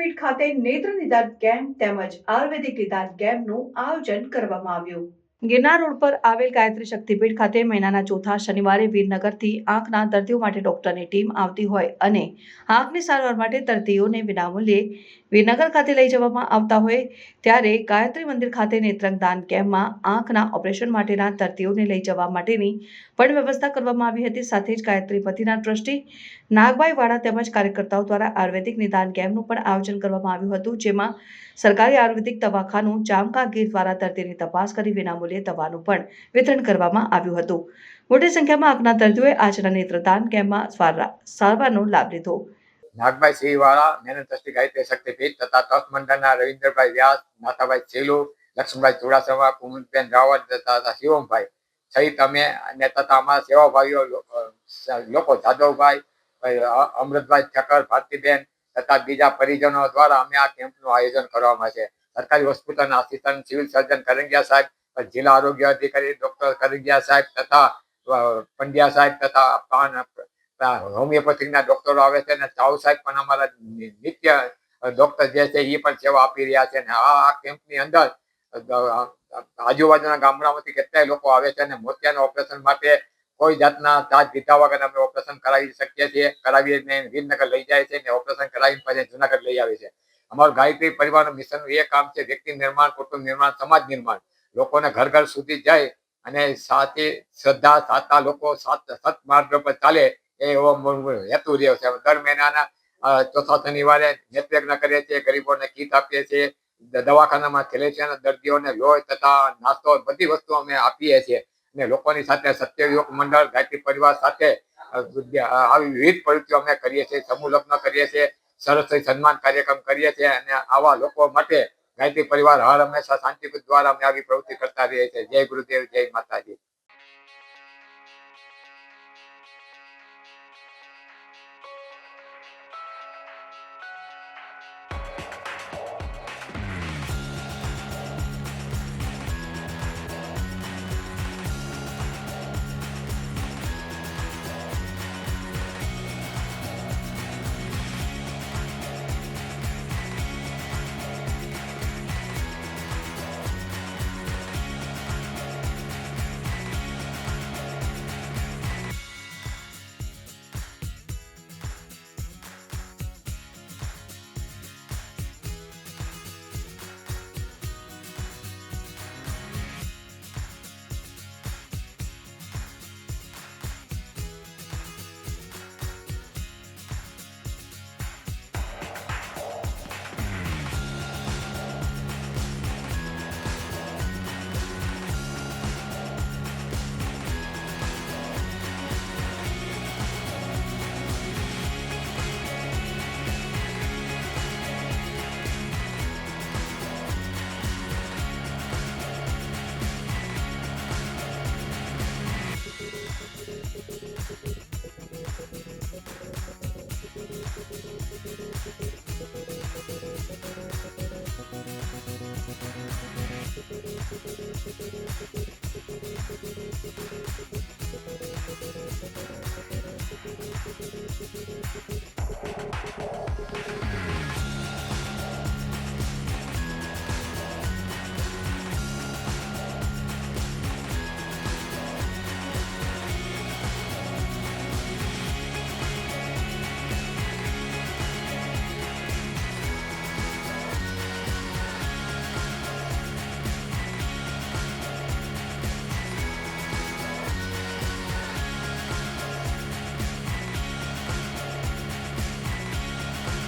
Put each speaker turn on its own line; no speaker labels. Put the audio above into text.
શક્તિપીઠ ખાતે નેત્ર નિદાન કેમ્પ તેમજ આયુર્વેદિક નિદાન કેમ્પનું આયોજન કરવામાં આવ્યું। ગિરનાર રોડ પર આવેલ ગાયત્રી શક્તિપીઠ ખાતે મહિનાના ચોથા શનિવારે વીરનગરથી આંખના દર્દીઓ માટે ડોક્ટરની ટીમ આવતી હોય અને આંખની સારવાર માટે દર્દીઓને વિનામૂલ્યે વીરનગર ખાતે લઈ જવામાં આવતા હોય ત્યારે ગાયત્રી મંદિર ખાતે નેત્રદાન કેમ્પમાં આંખના ઓપરેશન માટેના દર્દીઓને લઈ જવા માટેની પણ વ્યવસ્થા કરવામાં આવી હતી। સાથે જ ગાયત્રી મંદિરના ટ્રસ્ટી નાગભાઈ વાળા તેમજ કાર્યકર્તાઓ દ્વારા આયુર્વેદિક નિદાન કેમ્પનું પણ આયોજન કરવામાં આવ્યું હતું, જેમાં સરકારી આયુર્વેદિક દવાખાનું જામકાગીર દ્વારા દર્દીની તપાસ કરી વિનામૂલ્યે દવાનું પણ વિતરણ કરવામાં આવ્યું હતું। મોટી સંખ્યામાં આંખના દર્દીઓએ આજના નેત્રદાન કેમ્પમાં સારવારનો લાભ લીધો।
નાગભાઈ સિંહ વાળા, મેનન ટ્રસ્ટી ગાયત્રી શક્તિપીઠ તથા ટ્રસ્ટ મંડળના રવિન્દ્રભાઈ વ્યાસ, નાથાભાઈ સેલુ, લક્ષ્મણભાઈ ચુડાસમા, કુમુદબેન રાવત તથા શિવમભાઈ સહિત અમે અને તથા અમારા સેવાભાઈઓ લોકો જાદવભાઈ, અમૃતભાઈ ઠક્કર, ભારતીબેન તથા બીજા પરિજનો દ્વારા અમે આ કેમ્પનું આયોજન કરવામાં છે। સરકારી હોસ્પિટલના આસિસ્ટન્ટ સિવિલ સર્જન કરંગિયા સાહેબ, જિલ્લા આરોગ્ય અધિકારી ડોક્ટર કરંગિયા સાહેબ તથા પંડ્યા સાહેબ તથા હોમિયોપેથિકના ડોક્ટરો આવે છે અને ચાવ સાહેબ પણ અમારા નિત્ય ડોક્ટર જે છે એ પણ સેવા આપી રહ્યા છે। અને આ કેમ્પની અંદર આજુબાજુના ગામડામાંથી કેટલાય લોકો આવે છે અને મોતિયાના ઓપરેશન માટે કોઈ જાતના ચાર્જ લીધા વગર અમે ઓપરેશન કરાવી શકીએ છીએ, કરાવીને વીરનગર લઈ જાય છે અને ઓપરેશન કરાવીને પછી જુનાગઢ લઈ આવે છે। અમારું ગાયત્રી પરિવારનું મિશનનું એ કામ છે વ્યક્તિ નિર્માણ, કુટુંબ નિર્માણ, સમાજ નિર્માણ, લોકોને ઘર ઘર સુધી જાય અને સાચી શ્રદ્ધા સાચા લોકો સત માર્ગ પર ચાલે એવો હેતુ રહ્યો છે। દર મહિનાના ચોથા શનિવારે નેત્રયજ્ઞ કરીએ છીએ, ગરીબોને કીટ આપીએ છીએ, દવાખાનામાં થેલેસિયાના દર્દીઓને લોહી તથા નાસ્તો બધી વસ્તુ અમે આપીએ છીએ અને લોકોની સાથે સત્યયુગ મંડળ ગાયત્રી પરિવાર સાથે આવી વિવિધ પ્રવૃત્તિઓ અમે કરીએ છીએ। સમૂહ લગ્ન કરીએ છીએ, સરસ્વતી સન્માન કાર્યક્રમ કરીએ છીએ અને આવા લોકો માટે ગાયત્રી પરિવાર હર હંમેશા શાંતિપુર દ્વારા અમે આવી પ્રવૃત્તિ કરતા રહીએ છીએ। જય ગુરુદેવ, જય માતાજી।